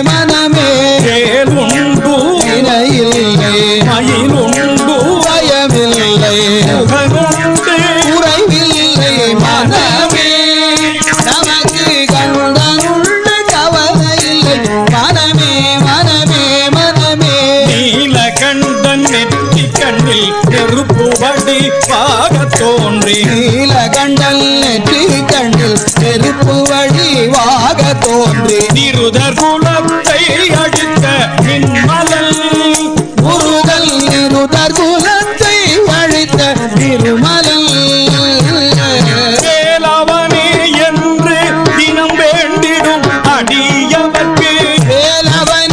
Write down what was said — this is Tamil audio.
மனமே வேலுண்டு வினையில்லை மயிலுண்டு பயமில்லை முகனுண்டு குறைவில்லை மனமே நமக்கு கண்டனுண்டு கவலை இல்லை மனமே மனமே மனமே நீலகண்டன் நெற்றி கண்ணில் நெருப்பு வடிவாக தோன்றி நீலகண்டன் நெற்றி கண்ணில் நெருப்பு வடிவாக தோன்றி நிருதர் குலத்தை அழித்த நின்மலன் முருகல் நிருதர் குலத்தை அழித்த திருமலன் வேலவனே என்று தினம் வேண்டிடும் அடியவர்க்கு வேலவனே